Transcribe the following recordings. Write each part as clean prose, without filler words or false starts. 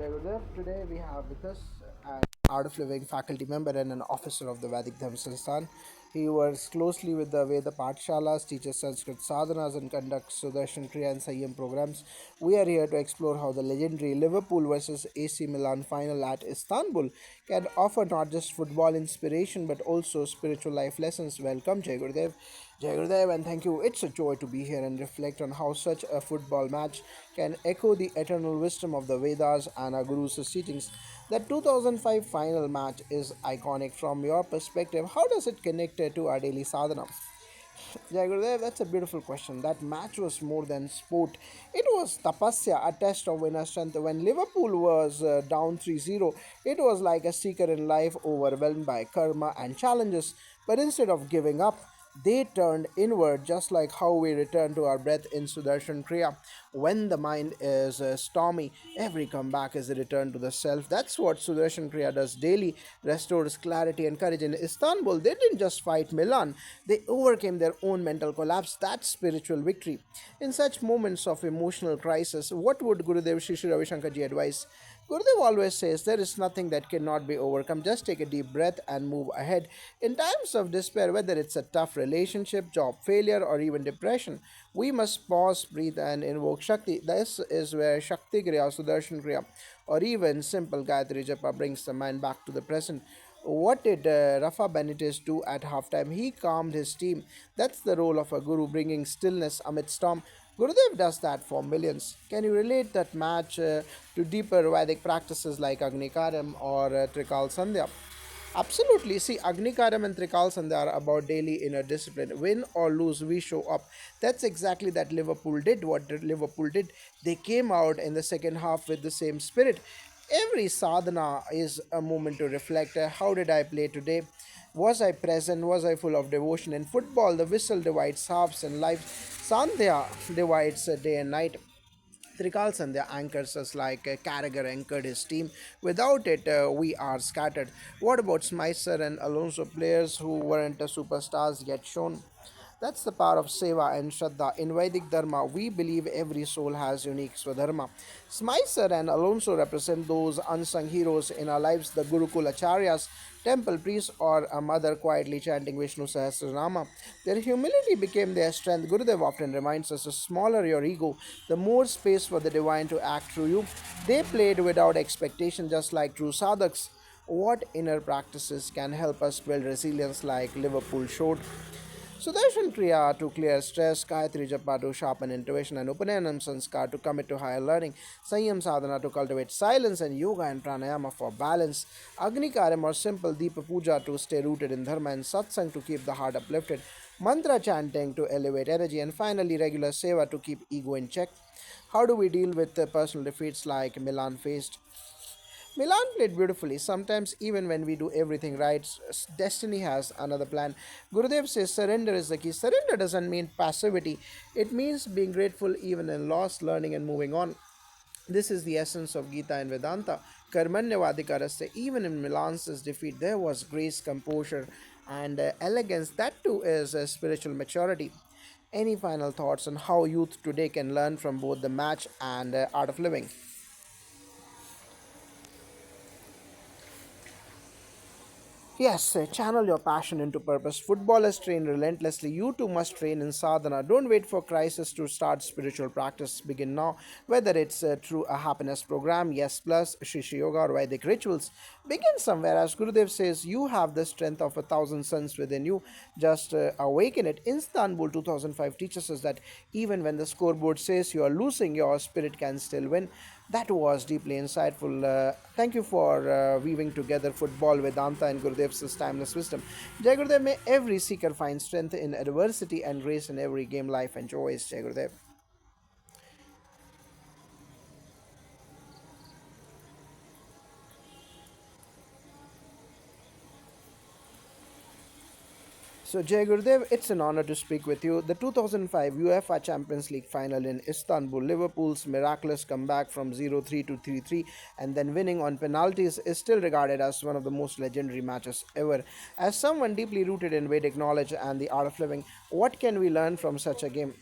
Jai Gurudev. Today we have with us an Art of Living faculty member and an officer of the Vedic Dharma Sansthan. He works closely with the Veda Pathshalas, teaches Sanskrit sadhanas, and conducts Sudarshan Kriya and Sayyam programs. We are here to explore how the legendary Liverpool versus AC Milan final at Istanbul can offer not just football inspiration but also spiritual life lessons. Welcome, Jai Gurudev. Jai Gurudev, and thank you. It's a joy to be here and reflect on how such a football match can echo the eternal wisdom of the Vedas and our Guru's teachings. The 2005 final match is iconic from your perspective. How does it connect to our daily sadhana? Jai Gurudev, that's a beautiful question. That match was more than sport. It was tapasya, a test of inner strength. When Liverpool was down 3-0, it was like a seeker in life overwhelmed by karma and challenges. But instead of giving up, they turned inward, just like how we return to our breath in Sudarshan Kriya. When the mind is stormy, every comeback is a return to the self. That's what Sudarshan Kriya does daily, restores clarity and courage. In Istanbul, they didn't just fight Milan, they overcame their own mental collapse. That's spiritual victory. In such moments of emotional crisis, what would Gurudev Shri Shri Ravi Shankar ji advise? Gurudev always says there is nothing that cannot be overcome. Just take a deep breath and move ahead. In times of despair, whether it's a tough relationship, job failure, or even depression, we must pause, breathe, and invoke Shakti. This is where Shakti Kriya, Sudarshan Kriya, or even simple Gayatri Japa brings the mind back to the present. What did Rafa Benitez do at halftime? He calmed his team. That's the role of a guru, bringing stillness amid storm. Gurudev does that for millions. Can you relate that match to deeper Vedic practices like Agnikaram or Trikal Sandhya? Absolutely. See, Agnikaram and Trikal Sandhya are about daily inner discipline. Win or lose, we show up. That's exactly that Liverpool did. What did Liverpool did? They came out in the second half with the same spirit. Every sadhana is a moment to reflect. How did I play today? Was I present? Was I full of devotion? In football, the whistle divides halves and life. Sandhya divides day and night. Trikal Sandhya anchors us like Carragher anchored his team. Without it, we are scattered. What about Smicer and Alonso, players who weren't superstars yet shown? That's the power of Seva and Shraddha. In Vedic Dharma, we believe every soul has unique Swadharma. Smicer and Alonso represent those unsung heroes in our lives, the Gurukul Acharyas, temple priests, or a mother quietly chanting Vishnu Sahasranama. Their humility became their strength. Gurudev often reminds us the smaller your ego, the more space for the divine to act through you. They played without expectation, just like true sadhaks. What inner practices can help us build resilience like Liverpool showed? Sudarshan Kriya to clear stress, Gayatri Japa to sharpen intuition, and Upanayana Sanskar to commit to higher learning, Sanyam Sadhana to cultivate silence, and Yoga and Pranayama for balance, Agni Karyam or simple Deepa Puja to stay rooted in Dharma, and Satsang to keep the heart uplifted, Mantra chanting to elevate energy, and finally regular Seva to keep ego in check. How do we deal with personal defeats like Milan faced? Milan played beautifully. Sometimes, even when we do everything right, destiny has another plan. Gurudev says surrender is the key. Surrender doesn't mean passivity, it means being grateful even in loss, learning, and moving on. This is the essence of Gita and Vedanta. Karmanyavadikaraste. Even in Milan's defeat, there was grace, composure, and elegance. That too is spiritual maturity. Any final thoughts on how youth today can learn from both the match and art of living? Yes, channel your passion into purpose. Footballers train relentlessly. You too must train in sadhana. Don't wait for crisis to start spiritual practice. Begin now. Whether it's through a happiness program, Yes Plus, Shishi Yoga, or Vedic rituals, begin somewhere. As Gurudev says, you have the strength of 1,000 suns within you. Just awaken it. Istanbul 2005 teaches us that even when the scoreboard says you are losing, your spirit can still win. That was deeply insightful. Thank you for weaving together football, Vedanta, and Gurudev's timeless wisdom. Jai Gurudev, may every seeker find strength in adversity and grace in every game life enjoys. Jai Gurudev. So, Jai Gurudev, it's an honor to speak with you. The 2005 UEFA Champions League final in Istanbul, Liverpool's miraculous comeback from 0-3 to 3-3 and then winning on penalties is still regarded as one of the most legendary matches ever. As someone deeply rooted in Vedic knowledge and the art of living, what can we learn from such a game?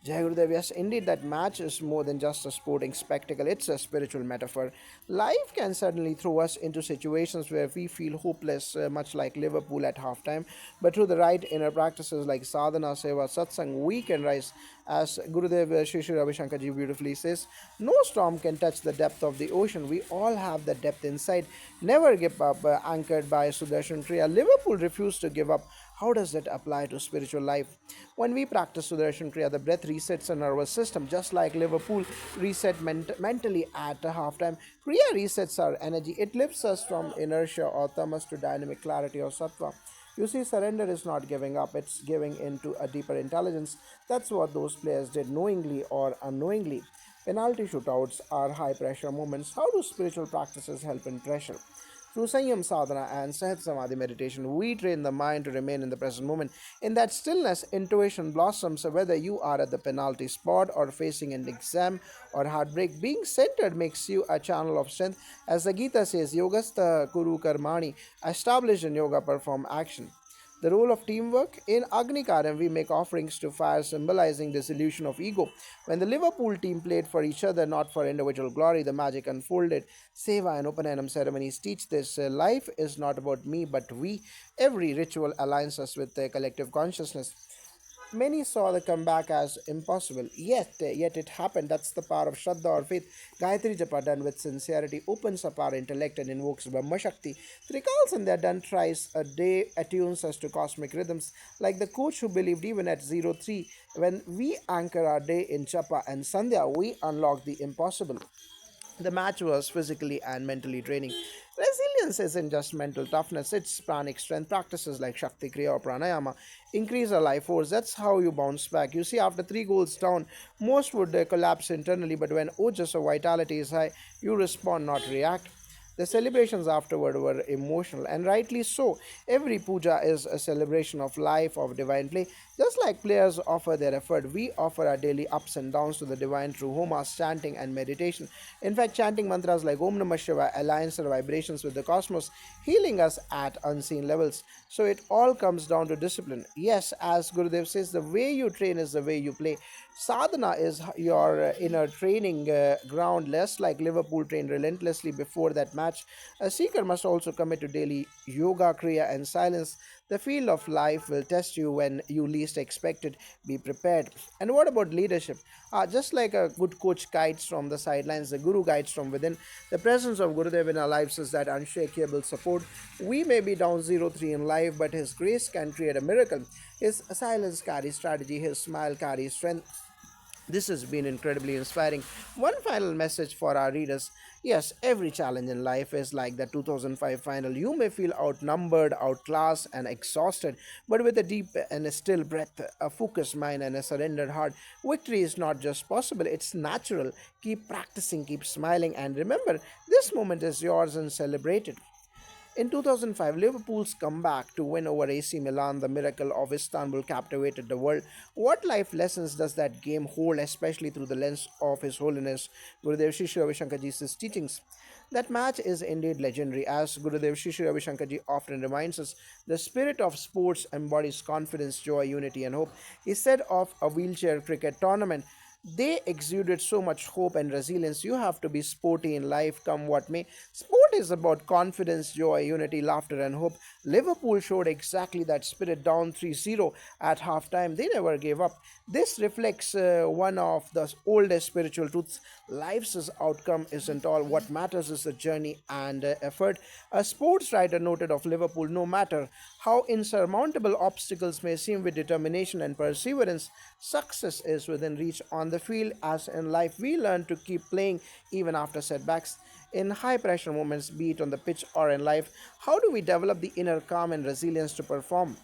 Jai Gurudev, yes, indeed, that match is more than just a sporting spectacle, it's a spiritual metaphor. Life can suddenly throw us into situations where we feel hopeless, much like Liverpool at halftime, but through the right inner practices like sadhana, seva, satsang, we can rise. As Gurudev Shri Shri Ravi Shankar Ji beautifully says, no storm can touch the depth of the ocean. We all have that depth inside. Never give up, anchored by Sudarshan Kriya. Liverpool refused to give up. How does that apply to spiritual life? When we practice Sudarshan Kriya, the breath resets the nervous system, just like Liverpool reset mentally at halftime. Kriya resets our energy. It lifts us from inertia or tamas to dynamic clarity or sattva. You see, surrender is not giving up, it's giving into a deeper intelligence. That's what those players did knowingly or unknowingly. Penalty shootouts are high pressure moments. How do spiritual practices help in pressure? Through Sanyam Sadhana and Sahat Samadhi meditation, we train the mind to remain in the present moment. In that stillness, intuition blossoms. Whether you are at the penalty spot or facing an exam or heartbreak, being centered makes you a channel of strength. As the Gita says, Yogastha Kuru Karmani, established in yoga, perform action. The role of teamwork. In Agnikaram, we make offerings to fire, symbolizing dissolution of ego. When the Liverpool team played for each other, not for individual glory, the magic unfolded. Seva and Upanayam ceremonies teach this. Life is not about me, but we. Every ritual aligns us with the collective consciousness. Many saw the comeback as impossible, yet it happened. That's the power of Shraddha or faith. Gayatri Japa done with sincerity opens up our intellect and invokes Brahma Shakti. Trikal Sandhya done thrice a day attunes us to cosmic rhythms. Like the coach who believed even at 03, when we anchor our day in Japa and Sandhya, we unlock the impossible. The match was physically and mentally draining. Resilience isn't just mental toughness, it's pranic strength. Practices like Shakti Kriya or Pranayama increase our life force. That's how you bounce back. You see, after three goals down, most would collapse internally, but when ojas or vitality is high, you respond, not react. The celebrations afterward were emotional, and rightly so. Every puja is a celebration of life, of divine play. Just like players offer their effort, we offer our daily ups and downs to the divine through homas, chanting, and meditation. In fact, chanting mantras like Om Namah Shiva aligns our vibrations with the cosmos, healing us at unseen levels. So it all comes down to discipline. Yes, as Gurudev says, the way you train is the way you play. Sadhana is your inner training ground, less like Liverpool trained relentlessly before that match. A seeker must also commit to daily yoga, kriya, and silence. The field of life will test you when you least expect it. Be prepared. And what about leadership? Just like a good coach guides from the sidelines, the guru guides from within. The presence of Gurudev in our lives is that unshakable support. We may be down 0-3 in life, but his grace can create a miracle. His silence carries strategy, his smile carries strength. This has been incredibly inspiring. One final message for our readers. Yes, every challenge in life is like the 2005 final. You may feel outnumbered, outclassed, and exhausted, but with a deep and a still breath, a focused mind, and a surrendered heart, victory is not just possible, it's natural. Keep practicing, keep smiling, and remember, this moment is yours and celebrate it. In 2005, Liverpool's comeback to win over AC Milan, the miracle of Istanbul, captivated the world. What life lessons does that game hold, especially through the lens of His Holiness Gurudev Shri Shri Ravi Shankar Ji's teachings? That match is indeed legendary, as Gurudev Shri Shri Ravi Shankar Ji often reminds us. The spirit of sports embodies confidence, joy, unity, and hope. He said of a wheelchair cricket tournament, they exuded so much hope and resilience. You have to be sporty in life, come what may. Sport is about confidence, joy, unity, laughter, and hope. Liverpool showed exactly that spirit down 3-0 at halftime. They never gave up. This reflects one of the oldest spiritual truths. Life's outcome isn't all. What matters is the journey and effort. A sports writer noted of Liverpool, no matter how insurmountable obstacles may seem, with determination and perseverance, success is within reach. On the field, as in life, we learn to keep playing even after setbacks. In high pressure moments, be it on the pitch or in life, how do we develop the inner calm and resilience to perform?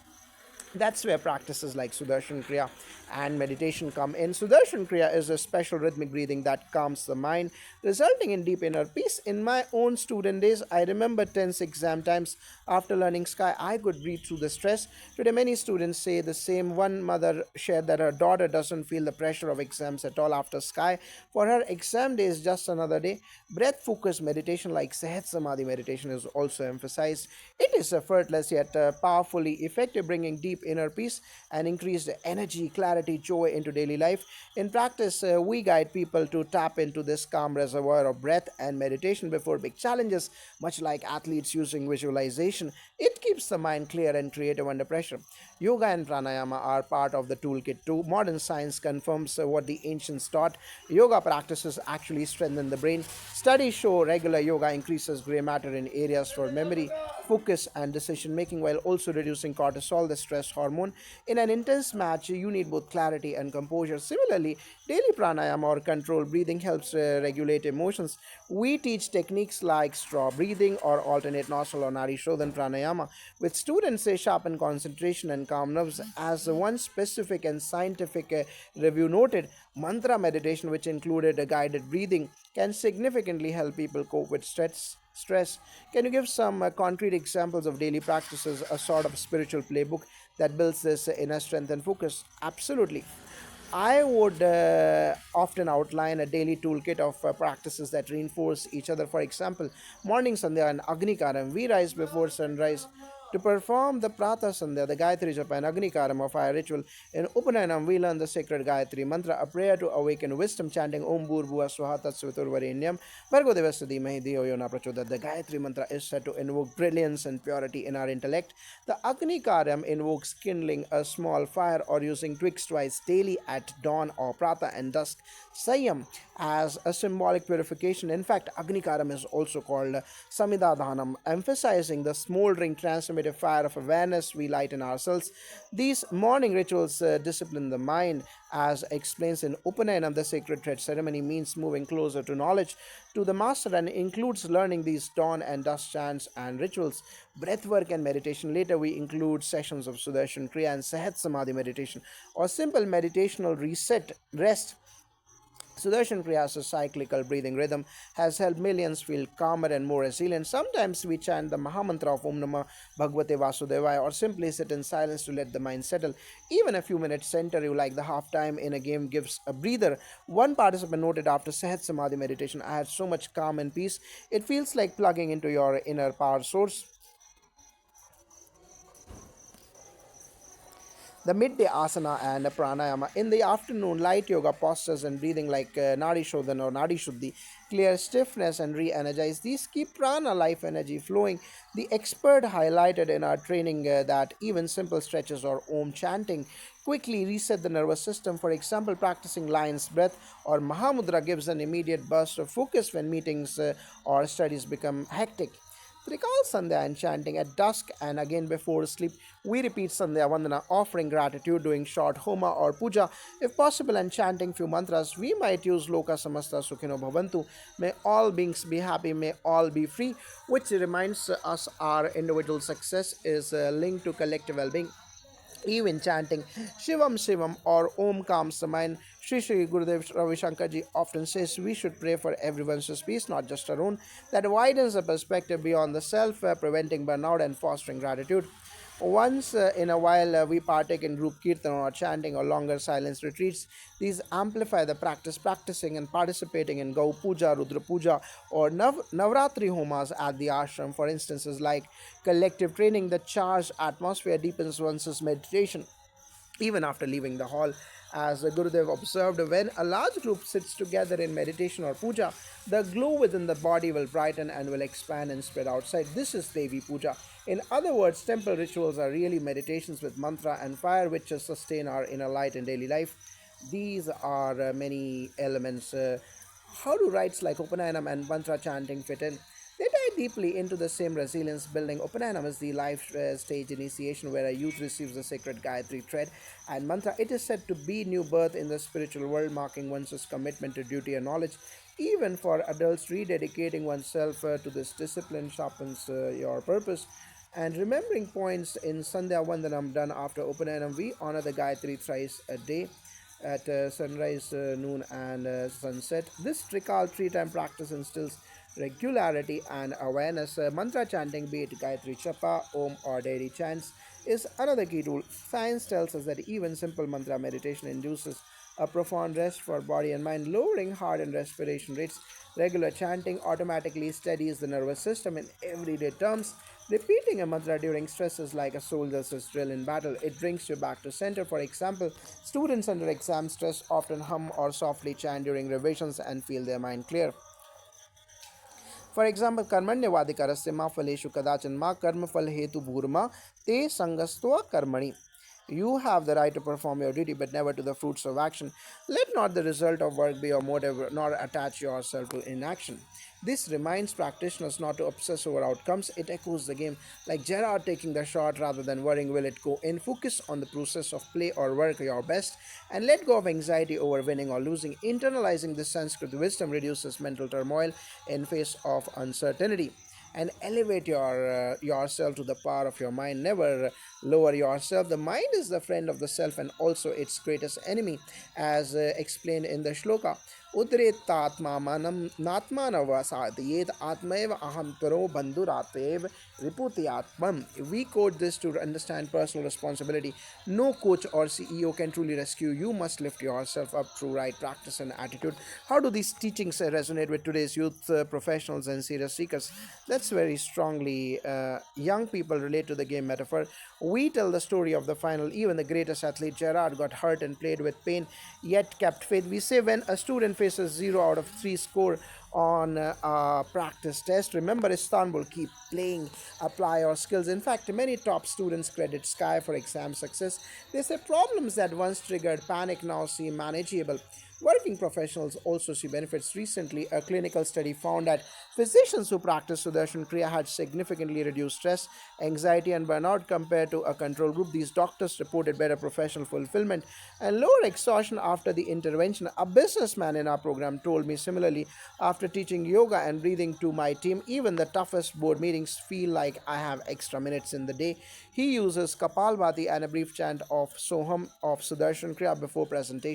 That's where practices like Sudarshan Kriya and meditation come in. Sudarshan Kriya is a special rhythmic breathing that calms the mind, resulting in deep inner peace. In my own student days, I remember tense exam times. After learning Sky, I could breathe through the stress. Today, many students say the same. One mother shared that her daughter doesn't feel the pressure of exams at all after Sky. For her, exam day is just another day. Breath focused meditation like Sahat Samadhi meditation is also emphasized. It is effortless yet powerfully effective, bringing deep inner peace and increased energy, clarity, joy into daily life. In practice, we guide people to tap into this calm reservoir of breath and meditation before big challenges, much like athletes using visualization. It keeps the mind clear and creative under pressure. Yoga and pranayama are part of the toolkit too. Modern science confirms what the ancients taught. Yoga practices actually strengthen the brain. Studies show regular yoga increases gray matter in areas for memory, focus, and decision making while also reducing cortisol, the stress hormone. In an intense match, you need both clarity and composure. Similarly, daily pranayama or controlled breathing helps regulate emotions. We teach techniques like straw breathing or alternate nostril or nadi shodhan pranayama, with students they sharpen concentration and calm nerves. As one specific and scientific review noted, mantra meditation, which included a guided breathing, can significantly help people cope with stress. Can you give some concrete examples of daily practices, a sort of spiritual playbook that builds this inner strength and focus? Absolutely. I would often outline a daily toolkit of practices that reinforce each other. For example, morning sandhya and Agni Karam. We rise before sunrise to perform the Pratha Sandhya, the Gayatri Japa and Agni Karam, a fire ritual. In Upanayana, we learn the sacred Gayatri mantra, a prayer to awaken wisdom, chanting Om Bhur Bhuva Swaha Tat Savitur Bhargo Devasya Dhimahi Dhiyo Yo Na Prachodayat. The Gayatri mantra is said to invoke brilliance and purity in our intellect. The Agni Karam invokes kindling a small fire or using twigs twice daily at dawn or prata and dusk. Sayam as a symbolic purification. In fact, Agni Karam is also called Samidadhanam, emphasizing the smoldering transformative fire of awareness we light in ourselves. These morning rituals discipline the mind. As explains in Upanayana, the sacred thread ceremony means moving closer to knowledge, to the master, and includes learning these dawn and dusk chants and rituals. Breathwork and meditation. Later, we include sessions of Sudarshan Kriya and Sahat Samadhi meditation, or simple meditational rest. Sudarshan Kriya's cyclical breathing rhythm has helped millions feel calmer and more resilient. Sometimes we chant the Mahamantra of Om Namah Bhagavate Vasudevaya or simply sit in silence to let the mind settle. Even a few minutes center you like the half time in a game gives a breather. One participant noted after Sahat Samadhi meditation, I had so much calm and peace. It feels like plugging into your inner power source. The midday asana and pranayama. In the afternoon, light yoga postures and breathing like Nadi Shodhan or Nadi Shuddhi clear stiffness and re energize. These keep prana life energy flowing. The expert highlighted in our training that even simple stretches or om chanting quickly reset the nervous system. For example, practicing lion's breath or Mahamudra gives an immediate burst of focus when meetings or studies become hectic. Recall Sandhya and chanting at dusk and again before sleep. We repeat Sandhya Vandana, offering gratitude, doing short homa or puja. If possible, and chanting few mantras, we might use Loka Samasta Sukhino Bhavantu. May all beings be happy, may all be free, which reminds us our individual success is linked to collective well being. Even chanting Shivam Shivam or Om calms the mind. Sri Gurudev Ravi Shankarji often says we should pray for everyone's peace, not just our own. That widens the perspective beyond the self, preventing burnout and fostering gratitude. Once in a while, we partake in group kirtan or chanting or longer silence retreats. These amplify the practice. Practicing and participating in Gau Puja, Rudra Puja, or Navratri Homas at the ashram, for instance, is like collective training. The charged atmosphere deepens one's meditation even after leaving the hall. As Gurudev observed, when a large group sits together in meditation or puja, the glow within the body will brighten and will expand and spread outside. This is Devi Puja. In other words, temple rituals are really meditations with mantra and fire which sustain our inner light in daily life. These are many elements. How do rites like Upanayana and mantra chanting fit in? They tie deeply into the same resilience building. Upanayana is the life stage initiation where a youth receives the sacred Gayatri thread and mantra. It is said to be new birth in the spiritual world, marking one's commitment to duty and knowledge. Even for adults, rededicating oneself to this discipline sharpens your purpose. And remembering points in Sandhya Vandanam done after Upanayana, we honor the Gayatri thrice a day at sunrise, noon, and sunset. This Trikal three-time practice instills regularity and awareness. Mantra chanting, be it Gayatri Chapa, Om, or daily chants, is another key tool. Science tells us that even simple mantra meditation induces a profound rest for body and mind, lowering heart and respiration rates. Regular chanting automatically steadies the nervous system in everyday terms. Repeating a mantra during stress is like a soldier's drill in battle. It brings you back to center. For example, students under exam stress often hum or softly chant during revisions and feel their mind clear. For example, karmanyavadikarasya ma phaleshu kadachan ma karma phal hetu bhurma te sangastva karmani. You have the right to perform your duty, but never to the fruits of action. Let not the result of work be your motive, nor attach yourself to inaction. This reminds practitioners not to obsess over outcomes. It echoes the game, like Gerard taking the shot rather than worrying will it go in. Focus on the process of play or work your best, and let go of anxiety over winning or losing. Internalizing this Sanskrit wisdom reduces mental turmoil in face of uncertainty, and elevate yourself to the power of your mind. Never lower yourself. The mind is the friend of the self and also its greatest enemy, as explained in the shloka. Udretatmamanam natmanavasadhyet atmaeva aham paro bandhuratev riputiyatmam. We quote this to understand personal responsibility. No coach or CEO can truly rescue you. Must lift yourself up through right practice and attitude. How do these teachings resonate with today's youth professionals and serious seekers? That's very strongly. Young people relate to the game metaphor. We tell the story of the final. Even the greatest athlete Gerard got hurt and played with pain, yet kept faith. We say when a student faces 0 out of 3 score on a practice test, remember Istanbul, keep playing, apply your skills. In fact, many top students credit Sky for exam success. They say problems that once triggered panic now seem manageable. Working professionals also see benefits. Recently, a clinical study found that physicians who practice Sudarshan Kriya had significantly reduced stress, anxiety, and burnout compared to a control group. These doctors reported better professional fulfillment and lower exhaustion after the intervention. A businessman in our program told me similarly, after teaching yoga and breathing to my team, even the toughest board meetings feel like I have extra minutes in the day. He uses Kapalbhati and a brief chant of Soham of Sudarshan Kriya before presentation.